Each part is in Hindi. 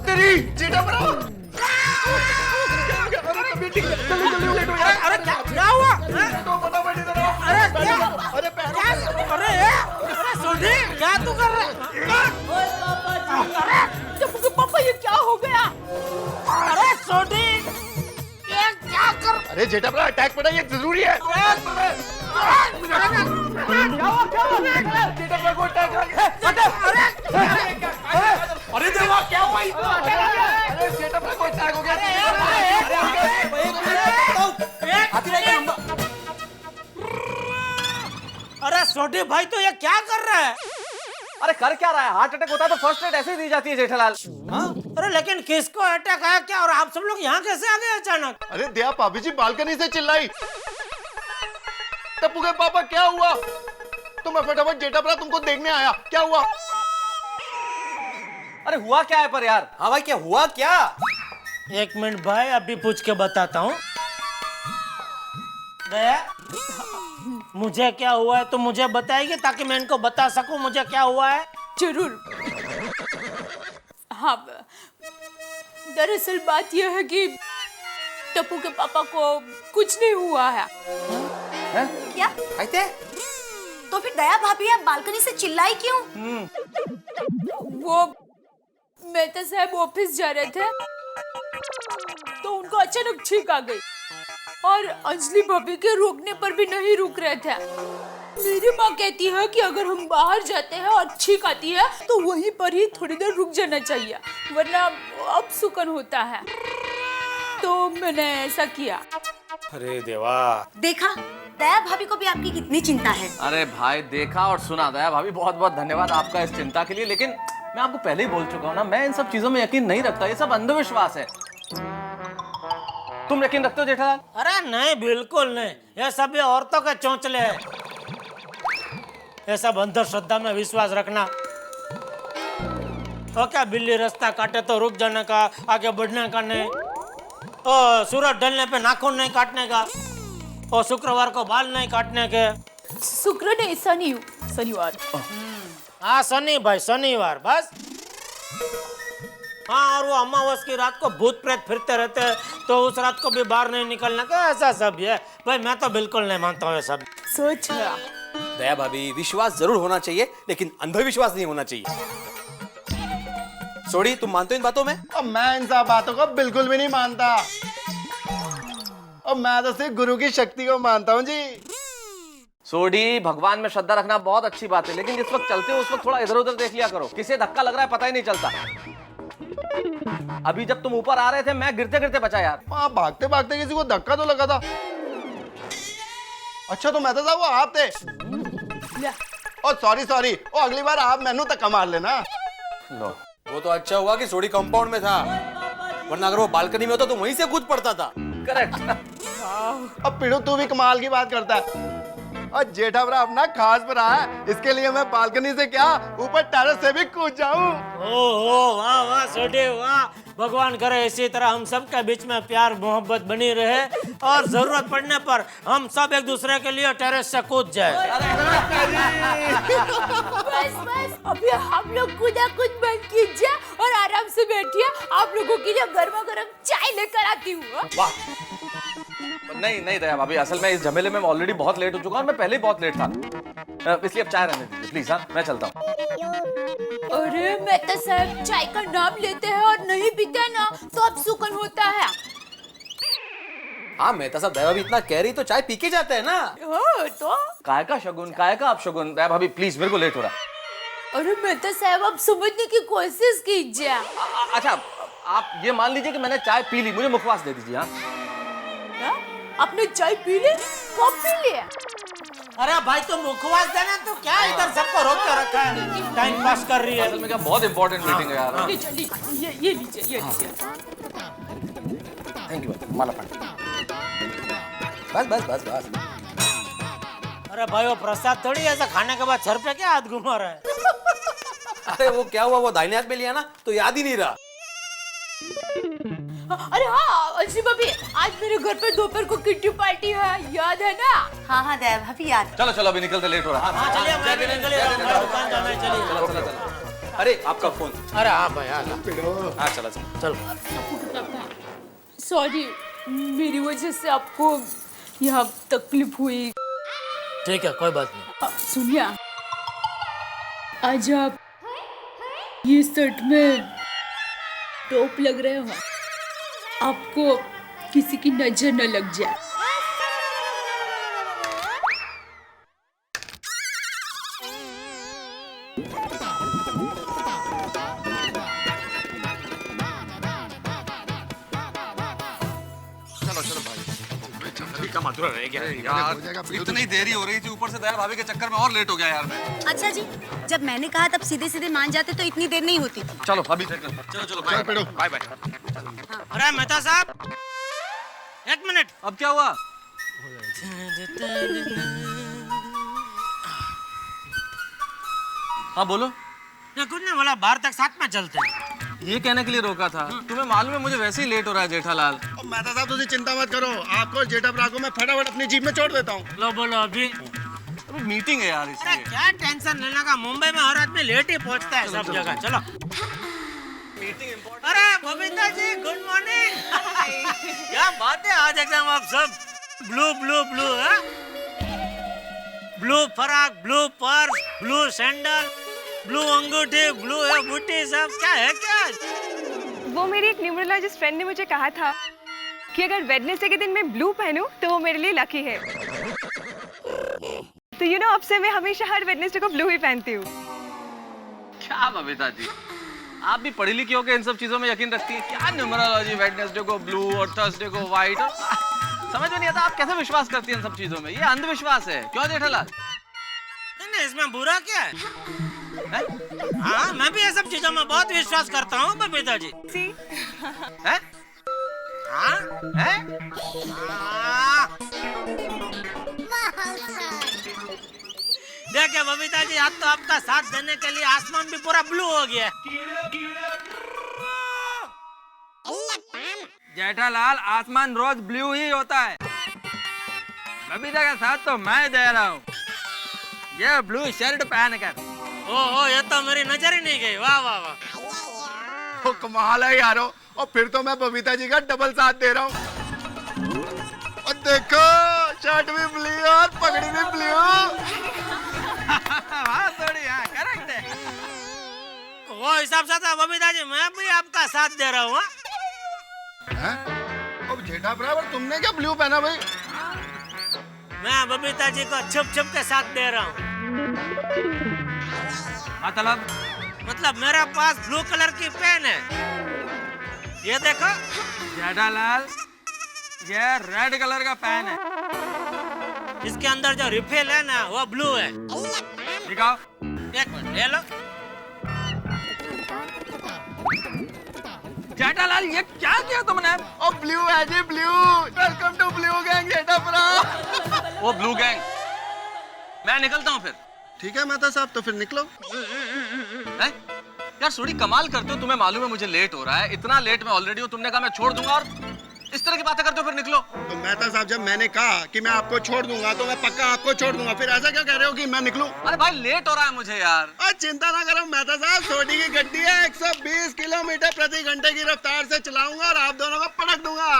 तेरी जेठा बड़ा। अरे क्या हुआ? अरे क्या? अरे सोनी क्या तू कर रहा है? टप्पू के पापा ये क्या हो गया? अरे सोनी ये क्या कर? अरे जेठा बड़ा अटैक पड़ा, ये जरूरी है। क्या हुआ? जेठा बड़ा को अटैक आ गया। अरे देवा क्या हुआ? अरे जेठा बड़ा को अटैक हो गया। अरे सोनी भाई तो ये क्या कर रहा है? अरे कर क्या रहा है? हार्ट अटैक होता है तो फर्स्ट एड ऐसे ही दी जाती है जेठालाल। अरे लेकिन किसको अटैक आया क्या, और आप सब लोग यहाँ कैसे आ गए अचानक? अरे दया भाभी जी बालकनी से चिल्लाई, टप्पू के पापा क्या हुआ? तो मैं फटाफट जेठा बड़ा तुमको देखने आया। क्या हुआ? अरे हुआ क्या है पर यार? हाँ भाई क्या हुआ क्या? एक मिनट भाई, अभी पूछ के बताता हूँ। दया मुझे क्या हुआ है तो मुझे बताएगी ताकि मैं इनको बता सकूं मुझे क्या हुआ है। जरूर। हाँ, दरअसल बात यह है कि टप्पू के पापा को कुछ नहीं हुआ है। क्या? आते? तो फिर दया भाभी आप बालकनी से चिल्लाई क्यों? वो मेहता साहब ऑफिस जा रहे थे तो उनको अचानक छींक आ गई और अंजलि भाभी के रोकने पर भी नहीं रुक रहे थे। मेरी माँ कहती है कि अगर हम बाहर जाते हैं और छींक आती है तो वहीं पर ही थोड़ी देर रुक जाना चाहिए, वरना अपशकुन होता है। तो मैंने ऐसा किया। अरे देवा, देखा दया भाभी को भी आपकी कितनी चिंता है। अरे भाई देखा और सुना दया भाभी, बहुत बहुत धन्यवाद आपका इस चिंता के लिए। लेकिन मैं आपको पहले ही बोल चुका हूँ ना, मैं इन सब चीजों में यकीन नहीं रखता, ये सब अंधविश्वास है। तुम यकीन रखते हो जेठालाल? अरे नहीं, बिल्कुल नहीं, ये सब ये औरतों के चौंचले हैं। ये सब अंधश्रद्धा में विश्वास रखना। और क्या बिल्ली रास्ता काटे तो रुक जाने का, आगे बढ़ने का नहीं। और सूरज ढलने पे नाखून नहीं काटने का, और शुक्रवार को बाल नहीं काटने के। शुक्र नहीं, शनिवार। हाँ शनि भाई, शनिवार बस। हाँ, और वो अमावस की रात को भूत प्रेत फिरते रहते हैं तो उस रात को भी बाहर नहीं निकलने का, ऐसा सब है भाई। मैं तो बिल्कुल नहीं मानता हूँ ये सब। सोच रहा। दया भाभी विश्वास जरूर होना चाहिए लेकिन अंधविश्वास नहीं होना चाहिए। सोडी तुम मानते हो इन बातों में? अब मैं इन सब बातों को बिल्कुल भी नहीं मानता। अब मैं तो सिर्फ गुरु की शक्ति को मानता हूँ जी। सोडी, भगवान में श्रद्धा रखना बहुत अच्छी बात है, लेकिन जिस वक्त चलते हो उस वक्त थोड़ा इधर उधर देख लिया करो। किसे धक्का लग रहा है पता ही नहीं चलता। अभी जब तुम ऊपर आ रहे थे मैं गिरते गिरते बचा यार। वहाँ भागते भागते किसी को धक्का तो लगा था। अच्छा तो मैं तो साहब वो आप थे। और सॉरी, ओ अगली बार आप मैनू धक्का मार लेना। लो, वो तो अच्छा हुआ कि सोडी कंपाउंड में था, वरना अगर वो बालकनी में होता तो वहीं से कूद पड़ता था। करेक्ट। अब पिड़ू तू भी कमाल की बात करता है। और जेठा बड़ा अपना खास बना है, इसके लिए मैं बालकनी से क्या ऊपर टेरेस से भी कूद जाऊं। ओहो वाह वाह सोडी वाह। भगवान करे इसी तरह हम सब के बीच में प्यार मोहब्बत बनी रहे और जरूरत पड़ने पर हम सब एक दूसरे के लिए टेरेस से कूद जाए। बस अभी हम लोग कूदा कूद बंद कीजिए और आराम से बैठिए। आप लोगों के लिए गर्मा गर्म चाय लेकर आती हूँ। वाह। नहीं दया भाभी, असल में इस झमेले में ऑलरेडी बहुत लेट हो चुका हूँ। मैं पहले ही बहुत लेट था, इसलिए अब चाय रहने दीजिए प्लीज। हाँ मैं चलता हूँ। अरे मेहता साहब चाय का नाम लेते हैं और नहीं पीते ना तो अपशकुन होता है। हाँ मेहता साहब, दया भाभी इतना कह रही तो चाय पी के जाते हैं ना। तो काय का शगुन, काय का अपशगुन। दया भाभी प्लीज, मेरे को लेट हो रहा है। अरे मेहता साहब आप समझने की कोशिश कीजिए। अच्छा आप ये मान लीजिए कि मैंने चाय पी ली, मुझे मुखवास दे दीजिए। हाँ आपने चाय पी ली? कब पी ली? अरे भाई तुम मुखवास देना तो क्या इधर सबको रोक कर रखा है, टाइम पास कर रही है। असल में क्या बहुत इंपॉर्टेंट मीटिंग है यार। ये लीजिए। थैंक यू माला पानी। बस। अरे भाई वो प्रसाद थोड़ी ऐसा खाने के बाद सर पे क्या हाथ घुमा रहा है। अरे वो क्या हुआ, वो दाहिने हाथ में लिया ना तो याद ही नहीं रहा। अरे हाँ अंजलि भाभी, आज मेरे घर पे दोपहर को किट्टी पार्टी है, याद है ना? हाँ दया भाभी याद। चलो अभी निकलते, लेट हो रहा है। हाँ चलिए, मैं भी निकल रहा हूँ, दुकान जाना है, चलिए। चलो। अरे आपका फोन। अरे हाँ भाई हाँ हाँ चला चला। चलो। सॉरी, मेरी वजह से आपको यहाँ तकलीफ हुई। ठीक है, कोई बात नहीं। सुनिए, आज आप ये शर्ट में टॉप लग रहे हो, आपको किसी की नजर न लग जाए। इतनी देरी हो रही थी, ऊपर से दया भाभी के चक्कर में और लेट हो गया यार मैं। अच्छा जी, जब मैंने कहा तब सीधे सीधे मान जाते तो इतनी देर नहीं होती। चलो अभी चलो चलो बाय बाय। अरे मेहता साहब, एक मिनट। अब क्या हुआ? हाँ बोलो। ये कुछ नहीं बोला, बाहर तक साथ में चलते हैं। ये कहने के लिए रोका था, तुम्हें मालूम है मुझे वैसे ही लेट हो रहा है जेठालाल। मेहता साहब तुझे चिंता मत करो, आपको जेठा भरा को मैं फटाफट अपनी जीप में छोड़ देता हूँ। लो बोलो अभी। अभी मीटिंग है यार अरे इसलिए। क्या टेंशन लेने का, मुंबई में हर आदमी लेट ही पहुंचता है सब जगह। चलो। Meeting important. अरे बबीता जी, गुड मॉर्निंग। क्या बात है, आज एकदम आप सब ब्लू ब्लू ब्लू है। Blue frock, blue purse, blue sandal, blue अंगूठी, ब्लू है बूटी, सब क्या है क्या? वो मेरी एक न्यूमरोलॉजिस्ट फ्रेंड ने मुझे कहा था कि अगर वेडनेसडे के दिन मैं ब्लू पहनूं तो वो मेरे लिए लकी है। तो यू नो, अब से मैं हमेशा हर वेडनेसडे को ब्लू ही पहनती हूँ। क्या बबीता जी, आप भी पढ़ी लिखी होकर इन सब चीजों में यकीन रखती है क्या? न्यूमरोलॉजी, वेडनेसडे को ब्लू और थर्सडे को व्हाइट, समझ में नहीं आता आप कैसे विश्वास करती हैं इन सब चीजों में। ये अंधविश्वास है, क्यों जेठालाल? नहीं, इसमें बुरा क्या है? हाँ, मैं भी ये सब चीजों में बहुत विश्वास करता हूँ बबीता जी। सी, हैं? हाँ? हैं? हाँ। देखिए बबीता जी, आज तो आपका साथ देने के लिए आसमान भी पूरा ब्लू हो गया। जेठालाल, आसमान रोज ब्लू ही होता है। बबीता का साथ तो मैं दे रहा हूँ, ये ब्लू शर्ट पहन कर। ओहो, ये तो मेरी नजर ही नहीं गई। वाह वाह वाह। तो कमाल है यारो, और फिर तो मैं बबीता जी का डबल साथ दे रहा हूँ। और देखो, शर्ट भी ब्लू और पगड़ी भी ब्लू। हाँ थोड़ी, हाँ करेक्ट है। वो हिसाब से था बबीता जी, मैं भी आपका साथ दे रहा हूँ। अब जेठा बराबर तुमने क्या ब्लू पहना भाई? मैं बबीता जी को छुप छुप के साथ दे रहा हूँ। मतलब मेरे पास ब्लू कलर की पेन है, ये देखो। जेठालाल, ये रेड कलर का पेन है। इसके अंदर जो रिफिल है ना, वो ब्लू है। दिखाओ। एक मिनट, ले लो। जेठालाल, ये क्या किया तुमने? और ब्लू है जी, blue. Welcome to blue gang Jetha बरा। वो ब्लू गैंग। मैं निकलता हूँ फिर। ठीक है मेहता साहब, तो फिर निकलो। हैं? यार थोड़ी कमाल करते हो, तुम्हें मालूम है मुझे लेट हो रहा है, इतना लेट मैं ऑलरेडी हूँ, तुमने कहा मैं छोड़ दूंगा और इस तरह की बातें करते हो, फिर निकलो। तो मेहता साहब, जब मैंने कहा कि मैं आपको छोड़ दूंगा तो मैं पक्का आपको छोड़ दूंगा, फिर ऐसा क्या कह रहे हो कि मैं निकलूं? अरे भाई लेट हो रहा है मुझे यार। और चिंता ना करो मेहता साहब, छोटी की गड्डी है, 120 किलोमीटर प्रति घंटे की रफ्तार से चलाऊंगा और आप दोनों को पटक दूंगा।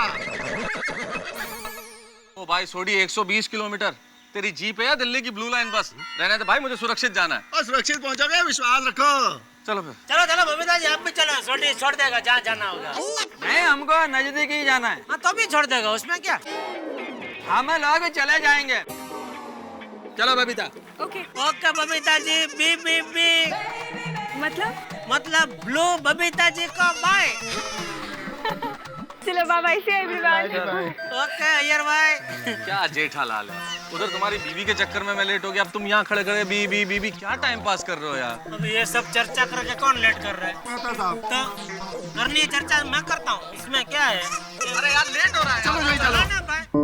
ओ भाई सोडी, 120 किलोमीटर तेरी जीप है या दिल्ली की ब्लू लाइन बस? रहने दे भाई, मुझे सुरक्षित जाना है। और सुरक्षित पहुंचोगे, विश्वास रखो। चलो फिर। चलो चलो बबीता जी, आप भी चलो। छोटी छोड़ देगा जहाँ जाना होगा। नहीं, हमको नजदीक ही जाना है। हाँ, तो भी छोड़ देगा, उसमें क्या। हम लोग चले जाएंगे। चलो Babita. Okay. Okay Babita ji, B B B. मतलब ब्लू बबीता जी को बाय। चलो बाय बाय से एवरीवन। ओके अय्यर भाई। क्या जेठालाल है, उधर तुम्हारी बीवी के चक्कर में मैं लेट हो गया, अब तुम यहाँ खड़े खड़े बी बी बी बी क्या टाइम पास कर रहे हो यार? अब ये सब चर्चा करके कौन लेट कर रहा है? मेहता साहब, तो करनी चर्चा मैं करता हूँ, इसमें क्या है? अरे यार लेट हो रहा है। चलो भाई चलो। ना भाई।